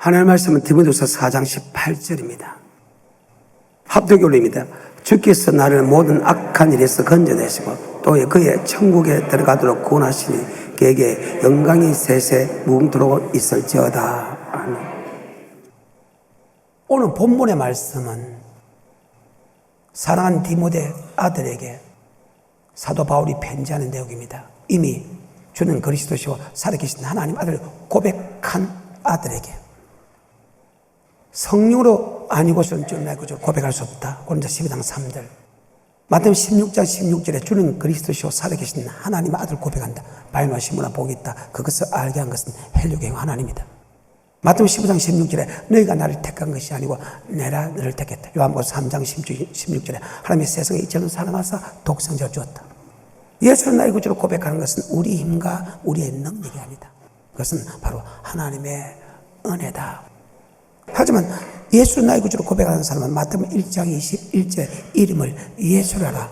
하나님의 말씀은 디모데후서 4장 18절입니다. 합독교리입니다. 주께서 나를 모든 악한 일에서 건져내시고 또 그의 천국에 들어가도록 구원하시니 그에게 영광이 세세 무궁토록 있을지어다. 아멘. 오늘 본문의 말씀은 사랑하는 디모데 아들에게 사도 바울이 편지하는 내용입니다. 이미 주는 그리스도시요 살아계신 하나님 아들을 고백한 아들에게 성령으로 아니고서는 주님 나의 구주를 고백할 수 없다. 고린도 12장 3절. 마태복음 16장 16절에 주는 그리스도시요 살아계신 하나님 아들을 고백한다. 바요나 시므나 복이 있다. 그것을 알게 한 것은 헬류경 하나님이다. 마태복음 15장 16절에 너희가 나를 택한 것이 아니고 내가 너를 택했다. 요한복음 3장 16절에 하나님이 세상에 이처럼 사랑하사 독생자를 주었다. 예수는 나의 구주로 고백하는 것은 우리 힘과 우리의 능력이 아니다. 그것은 바로 하나님의 은혜다. 하지만 예수는 나의 구주로 고백하는 사람은 마태복음 1장 21절에 이름을 예수라라.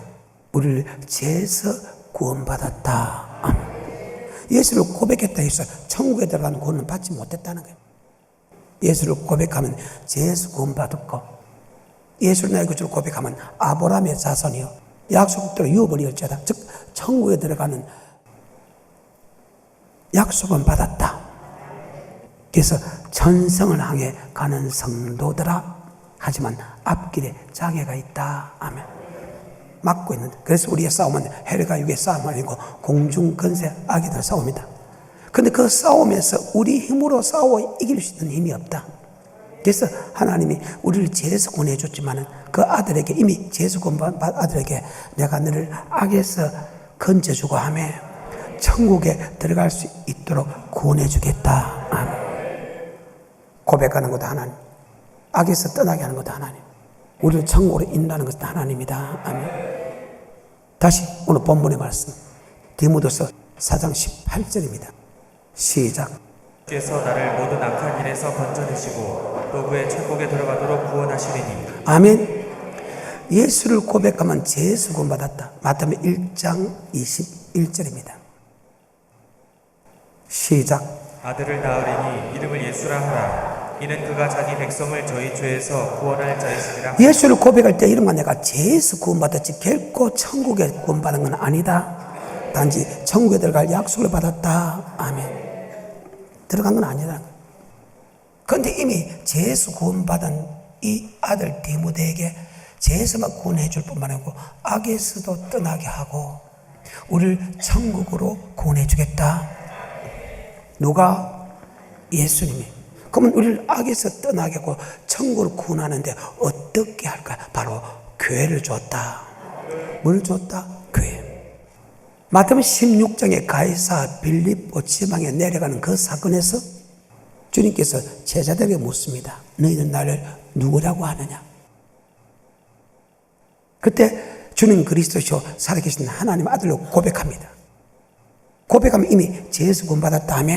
우리를 죄에서 구원받았다. 아멘. 예수를 고백했다 해서 천국에 들어가는 구원은 받지 못했다는 거예요. 예수를 고백하면 죄에서 구원받았고, 예수를 나의 구주로 고백하면 아브라함의 자손이요 약속대로 유업을 이을지어다. 즉 천국에 들어가는 약속은 받았다. 그래서 천성을 향해 가는 성도들아, 하지만 앞길에 장애가 있다. 아멘. 막고 있는데, 그래서 우리의 싸움은 헬과 육의 싸움이 아니고 공중 근세 악이들 싸움이다. 근데 그 싸움에서 우리 힘으로 싸워 이길 수 있는 힘이 없다. 그래서 하나님이 우리를 죄에서 구원해 줬지만은 그 아들에게, 이미 죄에서 구원받은 아들에게 내가 너를 악에서 건져주고 하며 천국에 들어갈 수 있도록 구원해 주겠다. 아멘. 고백하는 것도 하나님, 악에서 떠나게 하는 것도 하나님, 우리를 천국으로 인도하는 것도 하나님이다. 아멘. 다시 오늘 본문의 말씀 디모데후서 4장 18절입니다. 시작. 주께서 나를 모든 악한 일에서 건져내시고 또 그의 천국에 들어가도록 구원하시리니. 아멘. 예수를 고백하면 죄에서 구원받았다. 마태복음 1장 21절입니다. 시작. 아들을 낳으리니 이름을 예수라 하라. 이는 그가 자기 백성을 저희 죄에서 구원할 자이시니라. 예수를 고백할 때 이름만 내가 죄에서 구원받았지 결코 천국에 구원받은 건 아니다. 단지 천국에 들어갈 약속을 받았다. 아멘. 들어간 건 아니다. 그런데 이미 죄에서 구원받은 이 아들 디모데에게 죄에서만 구원해 줄 뿐만 아니고 악에서도 떠나게 하고 우리를 천국으로 구원해 주겠다. 누가? 예수님이. 그러면 우리를 악에서 떠나게 하고 천국으로 구원하는데 어떻게 할까? 바로 교회를 줬다. 뭘 줬다? 교회. 마태복음 16장에 가이사 빌립보 지방에 내려가는 그 사건에서 주님께서 제자들에게 묻습니다. 너희는 나를 누구라고 하느냐? 그때 주는 그리스도시요 살아계신 하나님 아들로 고백합니다. 고백하면 이미 죄에서 구원받았다 하며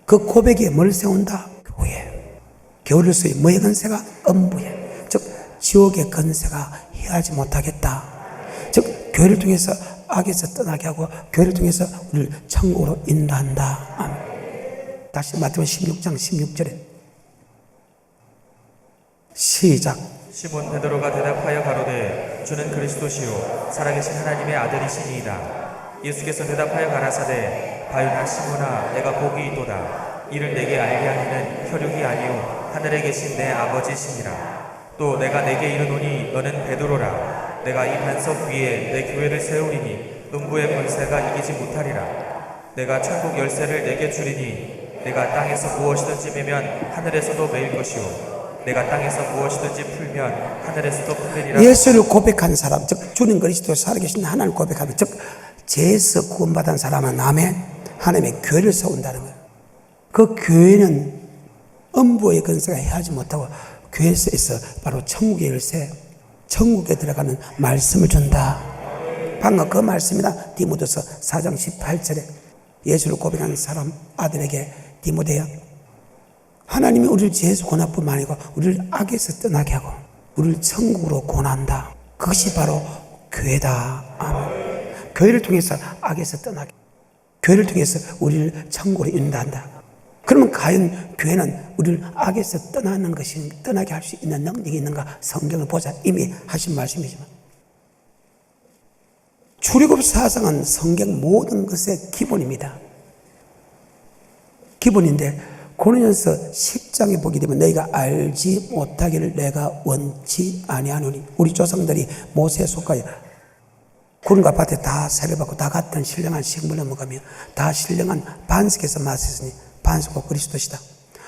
그 고백에 뭘 세운다? 교회. 교회로서의 뭐의 건세가? 음부에. 즉 지옥의 건세가 해하지 못하겠다. 즉 교회를 통해서 악에서 떠나게 하고 교회를 통해서 우리를 천국으로 인도한다. 아멘. 다시 마태복음 16장 16절에 시작. 시몬 베드로가 대답하여 가로되 주는 그리스도시요 살아계신 하나님의 아들이시니이다. 예수께서 대답하여 가라사대 바요나 시몬아 내가 복이 있도다. 이를 내게 알게 하니는 혈육이 아니요 하늘에 계신 내 아버지시니라. 또 내가 내게 이르노니 너는 베드로라. 내가 이 반석 위에 내 교회를 세우리니 음부의 권세가 이기지 못하리라. 내가 천국 열쇠를 내게 주리니 내가 땅에서 무엇이든지 매면 하늘에서도 매일 것이요 내가 땅에서 무엇이든지 풀면 하늘에서도 풀리리라. 예수를 고백한 사람, 즉 주는 그리스도 살아계신 하나님을 고백하면, 즉 죄에서 구원받은 사람은 남의 하나님의 교회를 세운다는 거예요. 그 교회는 음부의 권세가 해하지 못하고 교회에서 바로 천국의 열쇠, 천국에 들어가는 말씀을 준다. 방금 그 말씀이다. 디모데서 4장 18절에 예수를 고백한 사람 아들에게 디모데야, 하나님이 우리를 죄에서 구원할 뿐만 아니고 우리를 악에서 떠나게 하고 우리를 천국으로 구원한다. 그것이 바로 교회다. 아멘. 교회를 통해서 악에서 떠나게, 교회를 통해서 우리를 천국으로 인도한다. 그러면 과연 교회는 우리를 악에서 떠나게 할 수 있는 능력이 있는가? 성경을 보자. 이미 하신 말씀이지만. 출애굽 사상은 성경 모든 것의 기본입니다. 기본인데 고린도전서 10장에 보게 되면 너희가 알지 못하기를 내가 원치 아니하노니, 우리 조상들이 모세에 속하여 구름과 밭에 다 세례받고 다 같은 신령한 식물을 먹으며 다 신령한 반석에서 마셨으니 반석과 그리스도시다.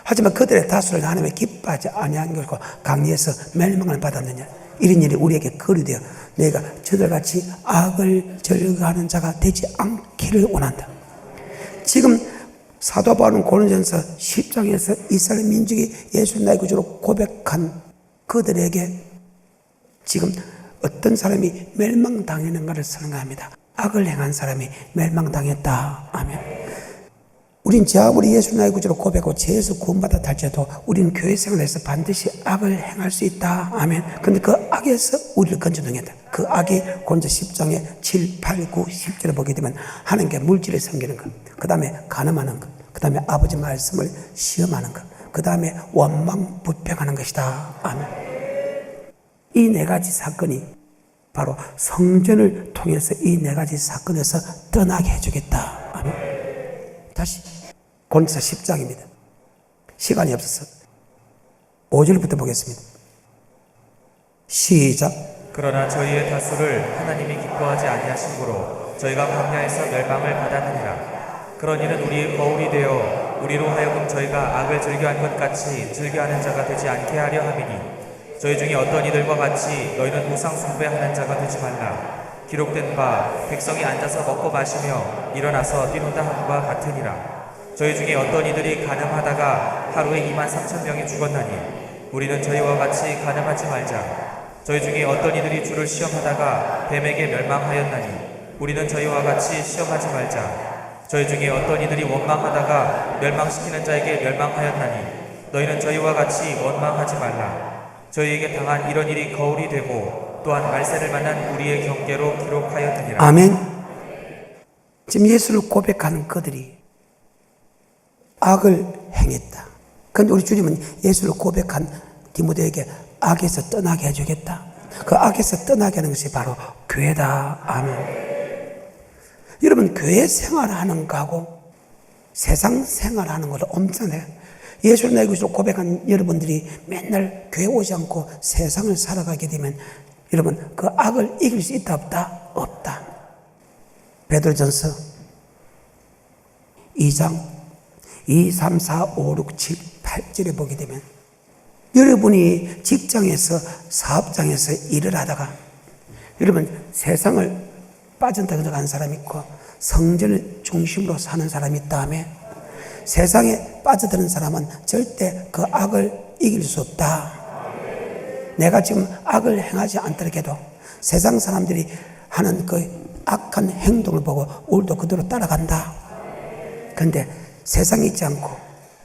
하지만 그들의 다수를 하나님의 기뻐하지 아니한 결과 강리에서 멸망을 받았느냐. 이런 일이 우리에게 거류되어 너희가 저들같이 악을 즐거워하는 자가 되지 않기를 원한다. 지금 사도 바울은 고린도전서 10장에서 이스라엘 민족이 예수 나의 구주로 고백한 그들에게 지금 어떤 사람이 멸망당했는가를 설명합니다. 악을 행한 사람이 멸망당했다. 아멘. 우린 아무리 예수 나의 구주로 고백하고 죄에서 구원받았다 할지라도 우리는 교회 생활에서 반드시 악을 행할 수 있다. 아멘. 근데 그 악에서 우리를 건져내겠다. 그 악이 고린도서 10장에 7, 8, 9, 10절에 보게 되면 하나님께 물질을 섬기는 것, 그 다음에 간음하는 것, 그 다음에 아버지 말씀을 시험하는 것, 그 다음에 원망 불평하는 것이다. 아멘. 이 네 가지 사건이 바로 성전을 통해서 이 네 가지 사건에서 떠나게 해주겠다. 아멘. 다시 고린도서 10장입니다. 시간이 없어서 5절부터 보겠습니다. 시작. 그러나 저희의 다수를 하나님이 기뻐하지 아니하심으로 저희가 광야에서 멸망을 받았느니라. 그런 이는 우리의 거울이 되어 우리로 하여금 저희가 악을 즐겨한 것 같이 즐겨하는 자가 되지 않게 하려 함이니, 저희 중에 어떤 이들과 같이 너희는 우상 숭배하는 자가 되지 말라. 기록된 바 백성이 앉아서 먹고 마시며 일어나서 뛰놀다 함과 같으니라. 저희 중에 어떤 이들이 간음하다가 하루에 23,000명이 죽었나니 우리는 저희와 같이 간음하지 말자. 저희 중에 어떤 이들이 주를 시험하다가 뱀에게 멸망하였나니 우리는 저희와 같이 시험하지 말자. 저희 중에 어떤 이들이 원망하다가 멸망시키는 자에게 멸망하였나니 너희는 저희와 같이 원망하지 말라. 저희에게 당한 이런 일이 거울이 되고 또한 말세를 만난 우리의 경계로 기록하였느니라. 아멘. 지금 예수를 고백하는 그들이 악을 행했다. 그런데 우리 주님은 예수를 고백한 디모데에게 악에서 떠나게 해주겠다. 그 악에서 떠나게 하는 것이 바로 교회다. 아멘. 여러분, 교회 생활하는 거하고 세상 생활하는 것도 엄청나요. 예수를 나의 구주로 고백한 여러분들이 맨날 교회 오지 않고 세상을 살아가게 되면 여러분, 그 악을 이길 수 있다 없다? 없다. 베드로전서 2장 2, 3, 4, 5, 6, 7, 8절에 보게 되면 여러분이 직장에서 사업장에서 일을 하다가 여러분 세상을 빠져들어간 사람이 있고 성전을 중심으로 사는 사람이 있다며, 세상에 빠져드는 사람은 절대 그 악을 이길 수 없다. 내가 지금 악을 행하지 않더라도 세상 사람들이 하는 그 악한 행동을 보고 우리도 그대로 따라간다. 그런데 세상에 있지 않고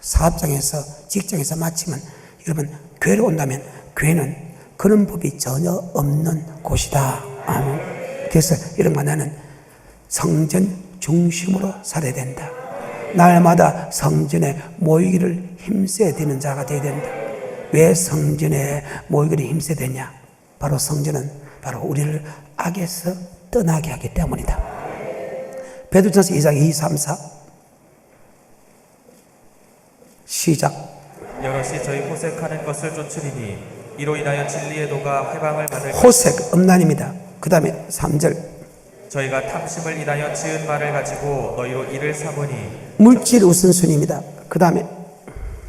사업장에서 직장에서 마치면 여러분 교회로 온다면 교회는 그런 법이 전혀 없는 곳이다. 아멘. 그래서 여러분과 나는 성전 중심으로 살아야 된다. 날마다 성전에 모이기를 힘써야 되는 자가 되어야 된다. 왜 성전에 모이기를 힘써야 되냐? 바로 성전은 바로 우리를 악에서 떠나게 하기 때문이다. 베드로전서 2장 2, 3, 4 시작. 여럿이 저희 호색하는 것을 쫓으리니 이로 인하여 진리의 도가 회방을 받을 호색, 음란입니다. 그 다음에 3절. 저희가 탐심을 인하여 지은 말을 가지고 너희로 이를 삼으니 물질 우선순위입니다. 그 다음에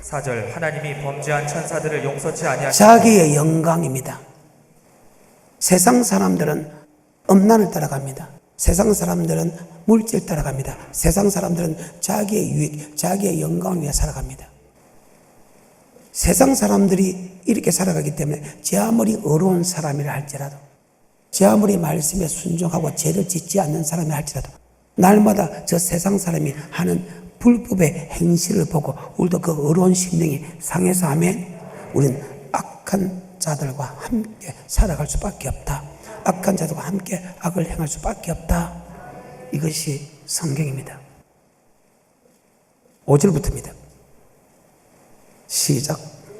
4절. 하나님이 범죄한 천사들을 용서치 아니하시고 자기의 영광입니다. 세상 사람들은 음란을 따라갑니다. 세상 사람들은 물질 따라갑니다. 세상 사람들은 자기의 유익, 자기의 영광을 위해 살아갑니다. 세상 사람들이 이렇게 살아가기 때문에 제 아무리 어려운 사람이라 할지라도, 제 아무리 말씀에 순종하고 죄를 짓지 않는 사람이 할지라도 날마다 저 세상 사람이 하는 불법의 행실을 보고 우리도 그 어려운 심령이 상해서 하면 우리는 악한 자들과 함께 살아갈 수밖에 없다. 악한 자들과 함께 악을 행할 수밖에 없다. 이것이 성경입니다. 5절부터입니다. 시작.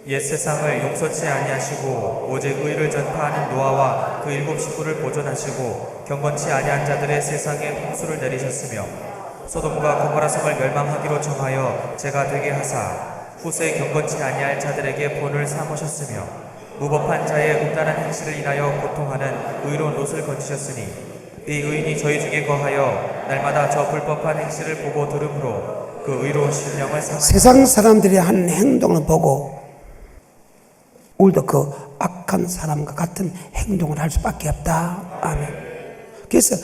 옛 세상을 용서치 아니하시고 오직 의를 전파하는 노아와 그 7 식구를 보존하시고 경건치 아니한 자들의 세상에 홍수를 내리셨으며 소돔과 고모라 성을 멸망하기로 정하여 제가 되게 하사 후세 경건치 아니할 자들에게 본을 삼으셨으며 무법한 자의 음란한 행실을 인하여 고통하는 의로운 롯을 건지셨으니 이 의인이 저희 중에 거하여 날마다 저 불법한 행실을 보고 들음으로 그 의로운 심령을 삼아 세상 사람들이 하는 행동을 보고 우리도 그 악한 사람과 같은 행동을 할 수밖에 없다. 아멘. 그래서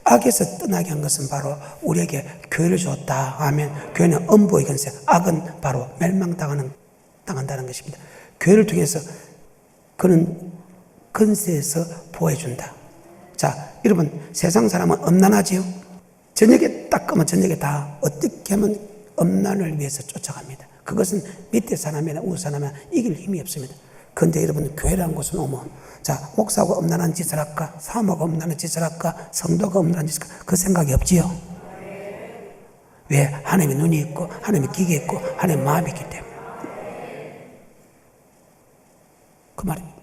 악에서 떠나게 한 것은 바로 우리에게 교회를 주었다. 아멘. 교회는 엄보의 근세, 악은 바로 멸망당한다는 것입니다. 교회를 통해서 그는 근세에서 보호해준다. 자, 여러분, 세상 사람은 엄난하지요? 저녁에 딱 끄면 저녁에 다 어떻게 하면 엄난을 위해서 쫓아갑니다. 그것은 밑에 사람이나 우 사람이나 이길 힘이 없습니다. 그런데 여러분, 교회라는 곳은 오면, 자, 목사가 엄난한 짓을 할까? 사모가 엄난한 짓을 할까? 성도가 엄난한 짓을 할까? 그 생각이 없지요? 왜? 하나님의 눈이 있고, 하나님의 귀가 있고, 하나님의 마음이 있기 때문에. 그 말입니다.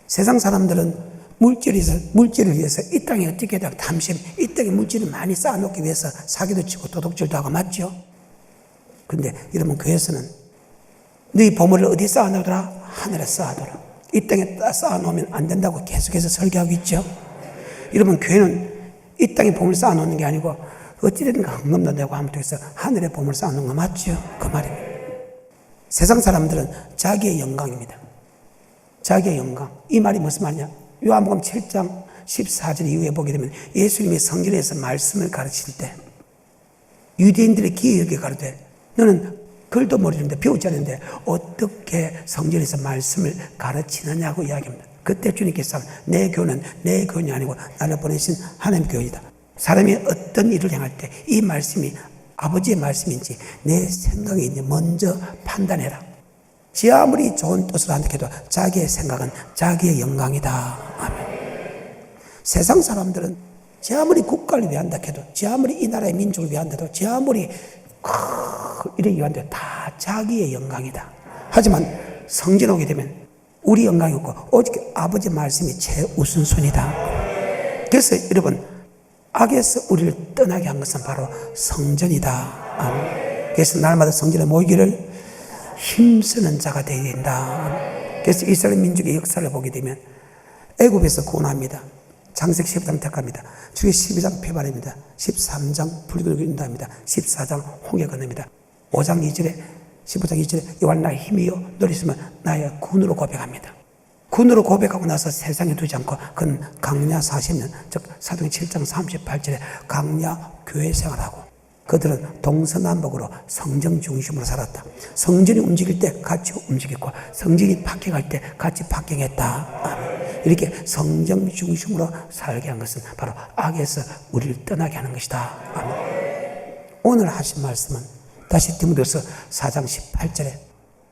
세상 사람들은 물질을 위해서 이 땅에 어떻게 해야 탐심, 이 땅에 물질을 많이 쌓아놓기 위해서 사기도 치고 도둑질도 하고 맞죠? 그런데 여러분, 교회에서는 너희 보물을 어디에 쌓아놓더라? 하늘에 쌓아둬라. 이 땅에 쌓아놓으면 안 된다고 계속해서 설교하고 있죠. 여러분, 교회는 이 땅에 보물 쌓아놓는 게 아니고 어찌됐든 헌금도 내고 하면 되겠어. 하늘에 보물 쌓아놓는 거 맞죠? 그 말입니다. 세상 사람들은 자기의 영광입니다. 자기의 영광. 이 말이 무슨 말이냐? 요한복음 7장 14절 이후에 보게 되면 예수님이 성전에서 말씀을 가르칠 때 유대인들의 귀에 여기 가르되 너는 글도 모르는데 배우지 않는데 어떻게 성전에서 말씀을 가르치느냐고 이야기합니다. 그때 주님께서 내 교는 내 교훈이 아니고 나를 보내신 하나님의 교훈이다. 사람이 어떤 일을 행할 때 이 말씀이 아버지의 말씀인지 내 생각인지 먼저 판단해라. 지 아무리 좋은 뜻을 한다 해도 자기의 생각은 자기의 영광이다. 아멘. 세상 사람들은 지 아무리 국가를 위한다 해도 지 아무리 이 나라의 민족을 위한다 해도 지 아무리 이렇게 위한다 해도 다 자기의 영광이다. 하지만 성전 오게 되면 우리 영광이 없고 오직 아버지 말씀이 최우선순위다. 그래서 여러분, 악에서 우리를 떠나게 한 것은 바로 성전이다. 아멘. 그래서 날마다 성전에 모이기를 힘쓰는 자가 되어야 된다. 그래서 이스라엘 민족의 역사를 보게 되면 애굽에서 구원합니다. 창세기 15장 택합니다. 주의 12장 폐발입니다. 13장 불길을 인도합니다. 14장 홍해 건너입니다. 5장 2절에 15장 2절에 여호와는 나의 힘이요 너를 있으면 나의 군으로 고백합니다. 군으로 고백하고 나서 세상에 두지 않고 그는 강야 40년 즉 사도행 7장 38절에 강야 교회 생활하고 그들은 동서남북으로 성전 중심으로 살았다. 성전이 움직일 때 같이 움직였고 성전이 파킹할 때 같이 파킹했다. 이렇게 성전 중심으로 살게 한 것은 바로 악에서 우리를 떠나게 하는 것이다. 오늘 하신 말씀은 다시 디모데후서 4장 18절에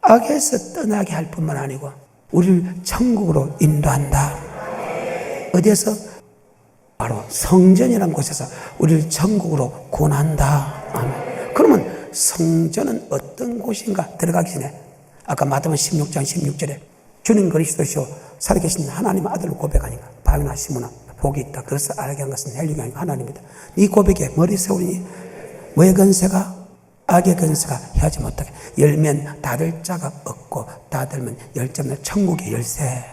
악에서 떠나게 할 뿐만 아니고 우리를 천국으로 인도한다. 어디에서? 바로 성전이라는 곳에서 우리를 천국으로 구원한다. 아멘. 그러면 성전은 어떤 곳인가 들어가기 전에 아까 마태복음 16장 16절에 주님 그리스도시요 살아계신 하나님의 아들로 고백하니까 바위나 시므나 복이 있다. 그래서 알게 한 것은 헬리가 아니고 하나님이다. 이 고백에 머리 세우니 뭐의 건세가 악의 건세가 해하지 못하게 열면 닫을 자가 없고 닫으면 열자면 천국의 열쇠.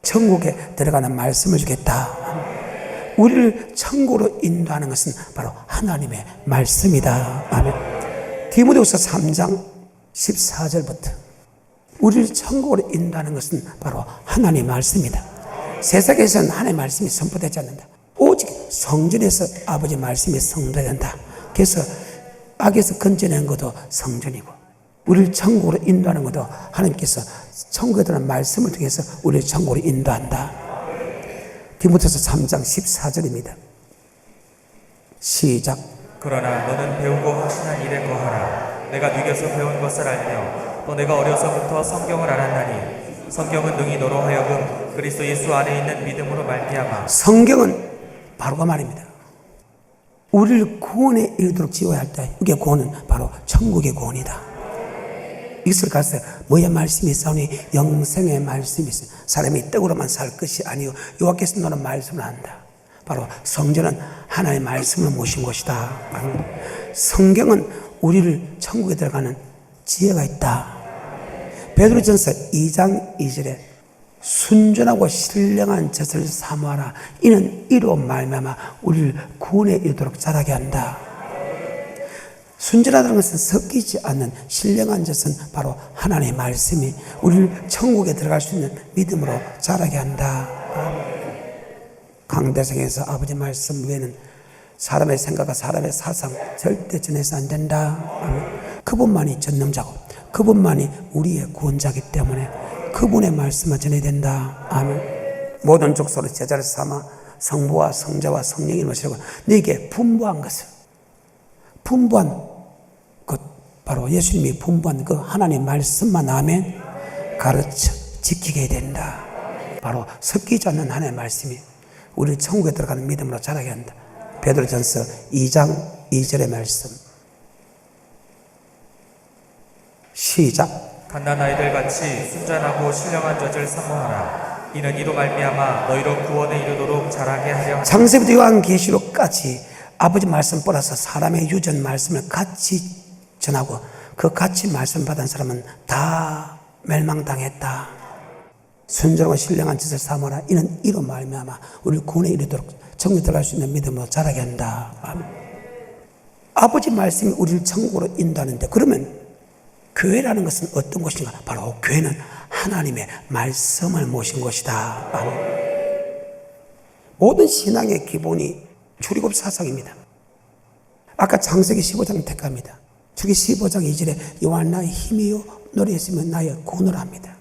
천국에 들어가는 말씀을 주겠다. 우리를 천국으로 인도하는 것은 바로 하나님의 말씀이다. 아멘. 디모데후서 3장 14절부터 우리를 천국으로 인도하는 것은 바로 하나님의 말씀이다. 세상에서는 하나님의 말씀이 선포되지 않는다. 오직 성전에서 아버지 말씀이 선포된다. 그래서 악에서 건져낸 것도 성전이고 우리를 천국으로 인도하는 것도 하나님께서 천국에 들어가는 말씀을 통해서 우리를 천국으로 인도한다. 디모데후서 3장 14절입니다. 시작. 그러나 너는 배우고 확신한 일에 거하라. 내가 뉘겨서 배운 것을 알며 또 내가 어려서부터 성경을 알았나니 성경은 능히 너로 하여금 그리스도 예수 안에 있는 믿음으로 말미암아 성경은 바로 그 말입니다. 우리를 구원에 이르도록 지어야 할 때 이게 구원은 바로 천국의 구원이다. 이것을 가서 뭐야 말씀이 있사오니 영생의 말씀이 있어요. 사람이 떡으로만 살 것이 아니요 여호와께서 너는 말씀을 한다. 바로 성전은 하나님의 말씀을 모신 곳이다. 성경은 우리를 천국에 들어가는 지혜가 있다. 베드로전서 2장 2절에 순전하고 신령한 젖을 사모하라. 이는 이로 말미암아 우리를 구원에 이르도록 자라게 한다. 순전하다는 것은 섞이지 않는 신령한 젖은 바로 하나님의 말씀이 우리를 천국에 들어갈 수 있는 믿음으로 자라게 한다. 강대성에서 아버지 말씀 외에는 사람의 생각과 사람의 사상 절대 전해서 안 된다. 그분만이 전능자고 그분만이 우리의 구원자이기 때문에 그분의 말씀만 전해야 된다. 아멘. 모든 족속으로 제자를 삼아 성부와 성자와 성령이 모시고 너에게 분부한 것을 분부한 것 바로 예수님이 분부한 그 하나님의 말씀만 아멘 가르쳐 지키게 된다. 바로 섞이지 않는 하나님의 말씀이 우리를 천국에 들어가는 믿음으로 자라게 한다. 베드로전서 2장 2절의 말씀 시작. 갓난 아이들 같이 순전하고 신령한 젖을 사모하라. 이는 이로 말미암아 너희로 구원에 이르도록 자라게 하려 함이라. 창세부터 요한계시록까지 아버지 말씀 플러스 사람의 유전 말씀을 같이 전하고 그 같이 말씀 받은 사람은 다 멸망당했다. 순전하고 신령한 젖을 사모하라. 이는 이로 말미암아 우리를 구원에 이르도록 천국에 들어갈 수 있는 믿음으로 자라게 한다. 아멘. 아버지 말씀이 우리를 천국으로 인도하는데 그러면 교회라는 것은 어떤 곳인가? 바로 교회는 하나님의 말씀을 모신 곳이다. 아멘. 모든 신앙의 기본이 출애굽 사상입니다. 아까 창세기 15장 택합니다. 출애굽 15장 2절에 여호와 나의 힘이요 노래했으면 나의 구원을 합니다.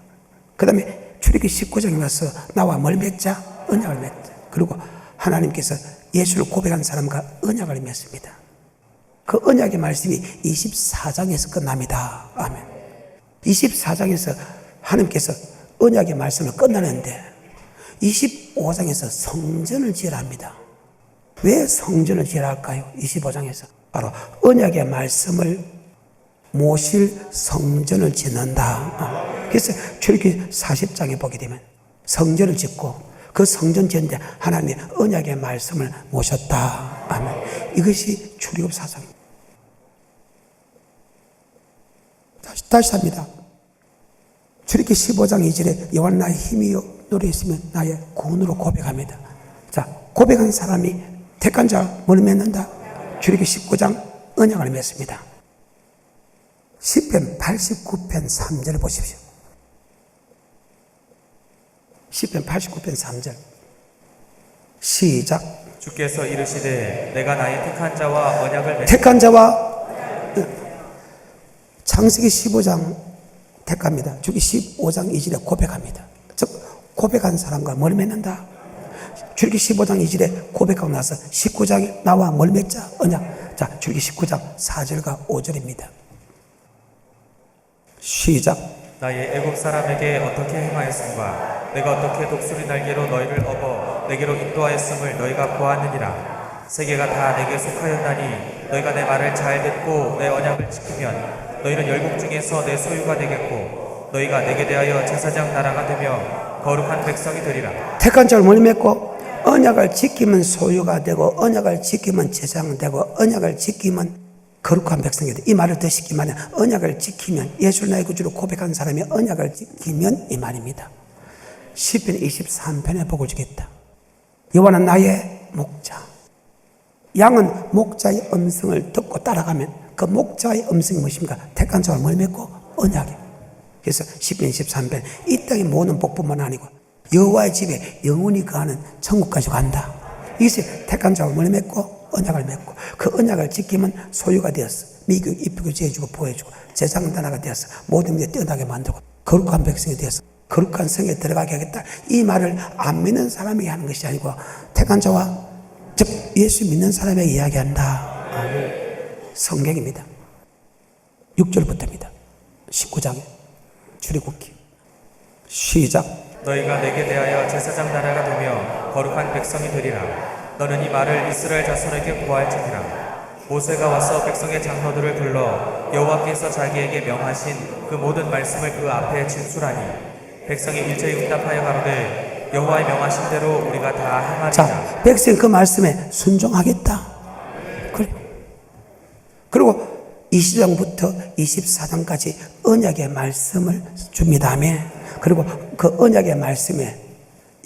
그 다음에 출애굽 19장에 와서 나와 뭘 맺자? 언약을 맺자. 그리고 하나님께서 예수를 고백한 사람과 언약을 맺습니다. 그 언약의 말씀이 24장에서 끝납니다. 아멘. 24장에서 하나님께서 언약의 말씀을 끝나는데 25장에서 성전을 지으라 합니다. 왜 성전을 지으라 할까요? 25장에서 바로 언약의 말씀을 모실 성전을 짓는다. 그래서 출애굽기 40장에 보게 되면 성전을 짓고 그 성전 지은데 하나님의 언약의 말씀을 모셨다. 아멘. 이것이 출애굽 사상입니다. 다시 합니다. 출애굽기 15장 2절에 여호와 나의 힘이요 노래했으면 나의 구원으로 고백합니다. 자, 고백한 사람이 택한 자 뭘 맺는다? 출애굽기 19장 언약을 맺습니다. 시편 89편 3절 보십시오. 시편 89편 3절 시작. 주께서 이르시되 내가 나의 택한 자와 언약을 맺 택한 자와 창세기 15장 택합니다. 주기 15장 2절에 고백합니다. 즉 고백한 사람과 뭘 맺는다? 출애굽기 15장 2절에 고백하고 나서 19장에 나와 뭘 맺자? 언약. 자, 출애굽기 19장 4절과 5절입니다. 시작. 나의 애굽 사람에게 어떻게 행하였음과 내가 어떻게 독수리 날개로 너희를 업어 내게로 인도하였음을 너희가 보았느니라. 세계가 다 내게 속하였나니 너희가 내 말을 잘 듣고 내 언약을 지키면 너희는 열국 중에서 내 소유가 되겠고 너희가 내게 대하여 제사장 나라가 되며 거룩한 백성이 되리라. 택한 자를 뭘 맺고 언약을 지키면 소유가 되고 언약을 지키면 제사장 되고 언약을 지키면 거룩한 백성이 돼. 이 말을 더 쉽게 말하면 언약을 지키면 예수를 나의 구주로 고백한 사람이 언약을 지키면 이 말입니다. 시편 23편에 복을 주겠다. 여호와는 나의 목자. 양은 목자의 음성을 듣고 따라가면 그 목자의 음성이 무엇입니까? 택한 자와 뭘 맺고 언약이에요. 그래서 시편 23편 이 땅의 모든 복뿐만 아니고 여호와의 집에 영원히 거하는 천국까지 간다. 이것이 택한 자와 뭘 맺고 언약을 맺고 그 언약을 지키면 소유가 되었어. 미교육 입히고 지어주고 보여주고 제사장단화가 되었어. 모든 일에 뛰어나게 만들고 거룩한 백성이 되었어. 거룩한 성에 들어가게 하겠다. 이 말을 안 믿는 사람이 하는 것이 아니고 택한 자와 즉 예수 믿는 사람에게 이야기한다. 아멘. 성경입니다. 6절부터입니다. 19장에 출애굽기 시작. 너희가 내게 대하여 제사장 나라가 되며 거룩한 백성이 되리라. 너는 이 말을 이스라엘 자손에게 고할지니라. 모세가 와서 백성의 장로들을 불러 여호와께서 자기에게 명하신 그 모든 말씀을 그 앞에 진술하니 백성이 일제히 응답하여 가로되 여호와의 명하신 대로 우리가 다 행하리라. 자, 백성 그 말씀에 순종하겠다. 그래. 그리고 20장부터 24장까지 언약의 말씀을 줍니다. 아멘. 그리고 그 언약의 말씀에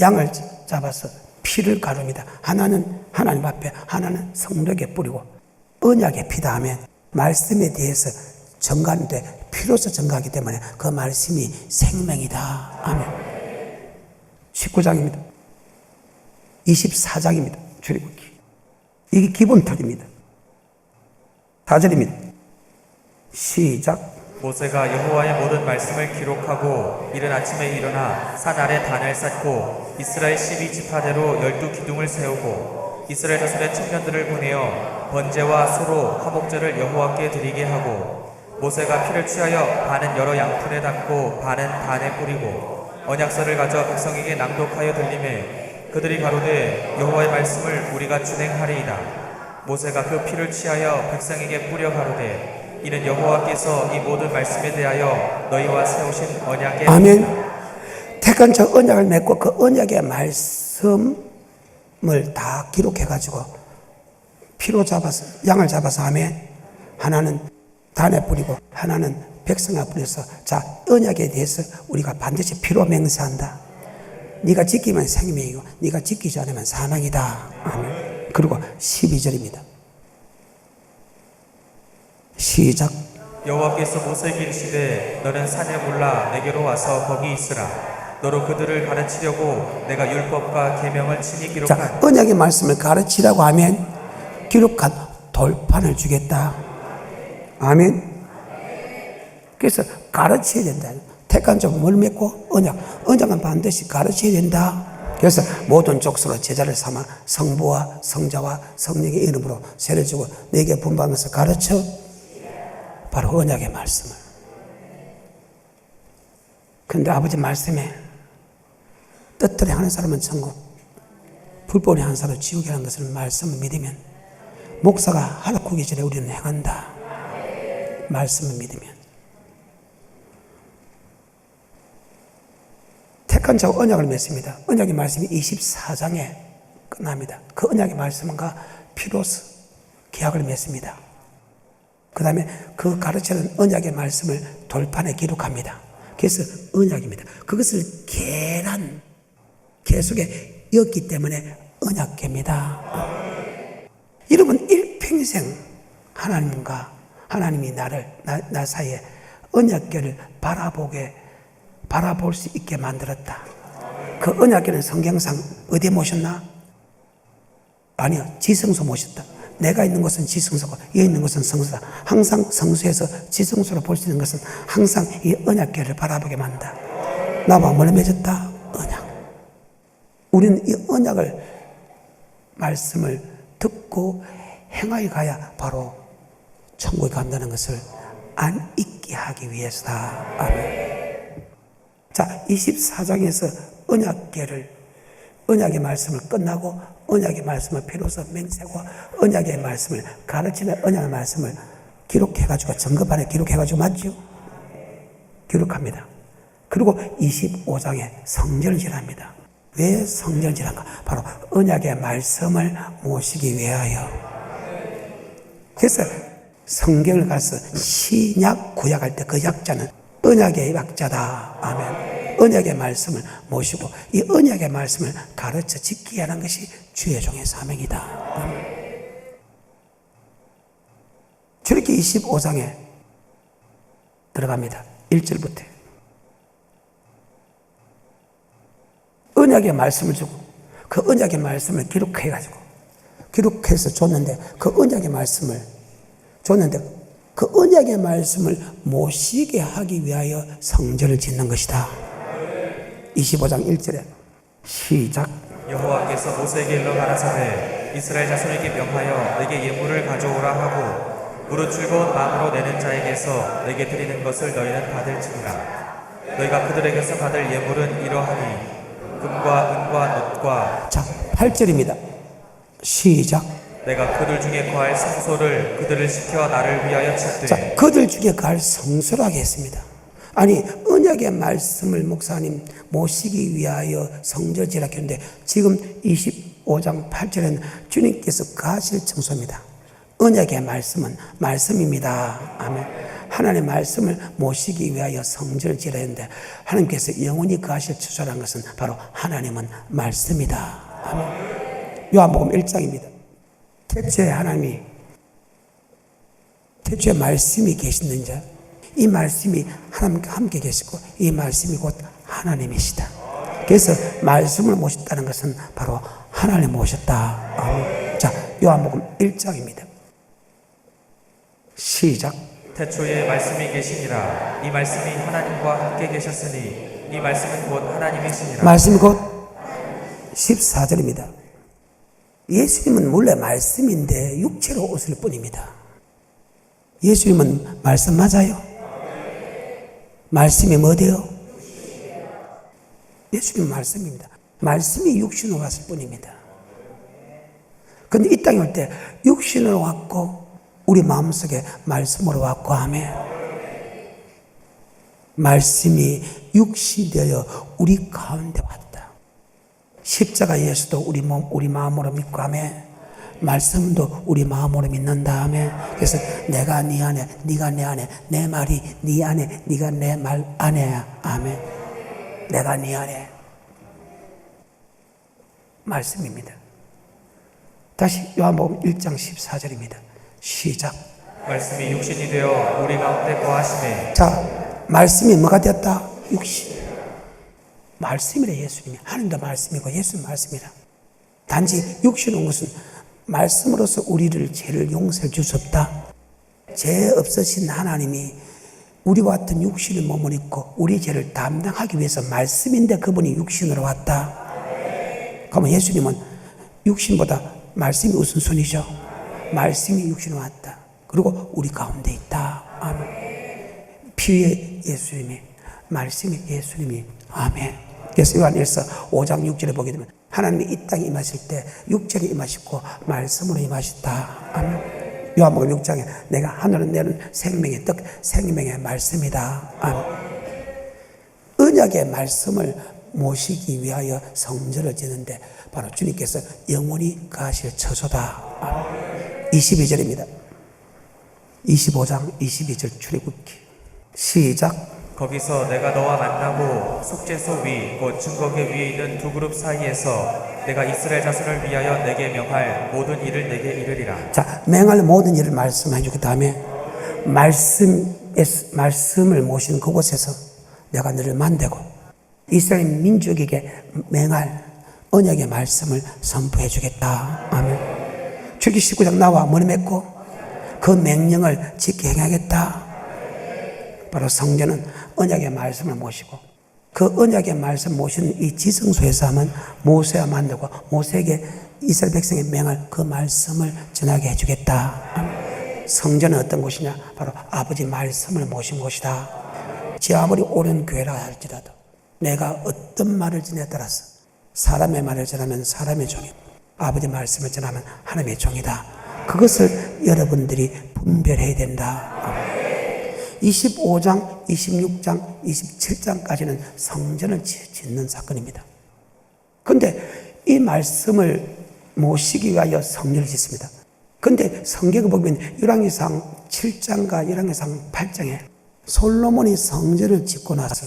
양을 잡아서 피를 가릅니다. 하나는 하나님 앞에, 하나는 성벽에 뿌리고 언약의 피다. 아멘. 말씀에 대해서 증가하는데 피로서 증가하기 때문에 그 말씀이 생명이다. 아멘. 19장입니다. 24장입니다. 출애굽기. 이게 기본틀입니다. 4절입니다. 시작. 모세가 여호와의 모든 말씀을 기록하고 이른 아침에 일어나 산 아래 단을 쌓고 이스라엘 12지파대로 12기둥을 세우고 이스라엘 자손의 청년들을 보내어 번제와 소로 화목제를 여호와께 드리게 하고 모세가 피를 취하여 반은 여러 양푼에 담고 반은 단에 뿌리고 언약서를 가져 백성에게 낭독하여 들리매 그들이 가로되 여호와의 말씀을 우리가 준행하리이다. 모세가 그 피를 취하여 백성에게 뿌려 가로되 이는 여호와께서 이 모든 말씀에 대하여 너희와 세우신 언약의 아멘. 택한 저 언약을 맺고 그 언약의 말씀을 다 기록해가지고 피로 잡아서 양을 잡아서 아멘. 하나는 단에 뿌리고 하나는 백성에 뿌려서 자 언약에 대해서 우리가 반드시 피로 맹세한다. 네가 지키면 생명이고 네가 지키지 않으면 사망이다. 아멘. 그리고 12절입니다. 시작. 여호와께서 모세에게 이르시되 너는 산에 올라 내게로 와서 거기 있으라. 너로 그들을 가르치려고 내가 율법과 계명을 친히 기록한 자, 언약의 말씀을 가르치라고 하면 기록한 돌판을 주겠다. 아멘. 그래서 가르쳐야 된다. 택한 족을 뭘 맺고 언약은 반드시 가르쳐야 된다. 그래서 모든 족속으로 제자를 삼아 성부와 성자와 성령의 이름으로 세례 주고 내게 분방해서 가르쳐 바로 언약의 말씀을. 그런데 아버지 말씀에 뜻대로 하는 사람은 천국, 불법에 하는 사람은 지옥이라는 것을 말씀을 믿으면 목사가 하락하기 전에 우리는 행한다. 말씀을 믿으면. 택한 자와 언약을 맺습니다. 언약의 말씀이 24장에 끝납니다. 그 언약의 말씀과 피로서 계약을 맺습니다. 그 다음에 그 가르치는 언약의 말씀을 돌판에 기록합니다. 그래서 언약입니다. 그것을 계속에 엮기 때문에 언약계입니다. 여러분 일평생 하나님이 나 사이에 언약계를 바라볼 수 있게 만들었다. 그 언약계는 성경상 어디에 모셨나? 아니요, 지성소 모셨다. 내가 있는 곳은 지성소고 여기 있는 곳은 성소다. 항상 성소에서 지성소로 볼 수 있는 것은 항상 이 언약궤를 바라보게 만든다. 나와 뭘 맺었다? 언약. 우리는 이 언약을 말씀을 듣고 행하여 가야 바로 천국에 간다는 것을 안 잊게 하기 위해서다. 아멘. 자, 24장에서 언약의 말씀을 끝나고 언약의 말씀을 피로서 맹세고 언약의 말씀을 가르치는 언약의 말씀을 기록해가지고 점검판에 기록해가지고 맞죠? 기록합니다. 그리고 25장에 성전질합니다. 왜 성전질한가? 바로 언약의 말씀을 모시기 위하여. 그래서 성경을 가서 신약 구약할 때 그 약자는 언약의 약자다. 아멘. 언약의 말씀을 모시고 이 언약의 말씀을 가르쳐 지키게 하는 것이 주의 종의 사명이다. 출애굽기 25장에 들어갑니다. 1절부터 언약의 말씀을 주고 그 언약의 말씀을 기록해서 줬는데 그 언약의 말씀을 줬는데 그 언약의 말씀을 모시게 하기 위하여 성전을 짓는 것이다. 25장 1절에 시작. 여호와께서 모세에게 일러 가라사대 이스라엘 자손에게 명하여 내게 예물을 가져오라 하고 무릇 즐거운 마음으로 내는 자에게서 내게 드리는 것을 너희는 받을지니라. 너희가 그들에게서 받을 예물은 이러하니 금과 은과 놋과. 자, 8절입니다. 시작. 내가 그들 중에 거할 성소를 그들을 시켜 나를 위하여 자, 찾되 그들 중에 갈 성소라고 했습니다. 아니, 언약의 말씀을 목사님 모시기 위하여 성전을 지으라고 했는데 지금 25장 8절에는 주님께서 가실 청소입니다. 언약의 말씀은 말씀입니다. 아멘. 하나님의 말씀을 모시기 위하여 성전을 지으라 했는데 하나님께서 영원히 가실 처소라는 것은 바로 하나님은 말씀이다. 아멘. 요한복음 1장입니다. 태초에 하나님이 태초에 말씀이 계시는 자, 이 말씀이 하나님과 함께 계시고 이 말씀이 곧 하나님이시다. 그래서 말씀을 모셨다는 것은 바로 하나님 모셨다. 아멘. 자, 요한복음 1장입니다. 시작. 태초에 말씀이 계시니라. 이 말씀이 하나님과 함께 계셨으니 이 말씀은 곧 하나님이시니라. 말씀이 곧 14절입니다. 예수님은 원래 말씀인데 육체로 오실 뿐입니다. 예수님은 말씀 맞아요? 말씀이 뭐대요? 예수님은 말씀입니다. 말씀이 육신으로 왔을 뿐입니다. 그런데 이 땅에 올 때 육신으로 왔고 우리 마음속에 말씀으로 왔고 하며 말씀이 육신이 되어 우리 가운데 왔다. 십자가 예수도 우리 몸, 우리 마음으로 믿고 하며 말씀도 우리 마음으로 믿는다 하며 그래서 내가 네 안에, 네가 내 안에, 내 말이 네 안에, 네가 내 말 안에야. 아멘. 내가 네 안에. 말씀입니다. 다시 요한복음 1장 14절입니다. 시작. 말씀이 육신이 되어 우리 가운데 거하시네. 자, 말씀이 뭐가 되었다? 육신. 말씀이래. 예수님이. 하나님도 말씀이고 예수는 말씀이라. 단지 육신 온 것은 말씀으로서 우리를 죄를 용서해 줄 수 없다. 죄 없으신 하나님이 우리와 같은 육신의 몸을 입고 우리 죄를 담당하기 위해서 말씀인데 그분이 육신으로 왔다. 그러면 예수님은 육신보다 말씀이 우선순위죠. 말씀이 육신으로 왔다. 그리고 우리 가운데 있다. 아멘. 피의 예수님이, 말씀이 예수님이. 아멘. 그래서 요한일서 5장 6절에 보게 되면 하나님이 이 땅에 임하실 때 육체로 임하시고 말씀으로 임하셨다. 아멘. 요한복음 6장에 내가 하늘을 내는 생명의 떡, 생명의 말씀이다. 아멘. 언약의 말씀을 모시기 위하여 성전을 짓는데 바로 주님께서 영원히 가실 처소다. 아멘. 22절입니다. 25장 22절 출애굽기. 시작. 거기서 내가 너와 만나고 속죄소 위 곧 증거계 위에 있는 두 그룹 사이에서 내가 이스라엘 자손을 위하여 내게 명할 모든 일을 내게 이르리라. 자, 명할 모든 일을 말씀해 주기 다음에 말씀을 모신 그곳에서 내가 너를 만들고 이스라엘 민족에게 명할 언약의 말씀을 선포해 주겠다. 아멘. 출기 19장 나와 머리 맺고 그 명령을 지켜 행하겠다. 바로 성전은 언약의 말씀을 모시고 그 언약의 말씀 모시는 이 지성소에서 하면 모세가 만들고 모세에게 이스라엘 백성의 명할 그 말씀을 전하게 해주겠다. 성전은 어떤 곳이냐? 바로 아버지 말씀을 모신 곳이다. 제 아무리 오랜 교회라 할지라도 내가 어떤 말을 지냐에 따라서 사람의 말을 전하면 사람의 종이고 아버지 말씀을 전하면 하나님의 종이다. 그것을 여러분들이 분별해야 된다. 25장, 26장, 27장까지는 성전을 짓는 사건입니다. 그런데 이 말씀을 모시기 위하여 성전을 짓습니다. 그런데 성경을 보면 열왕기상 7장과 열왕기상 8장에 솔로몬이 성전을 짓고 나서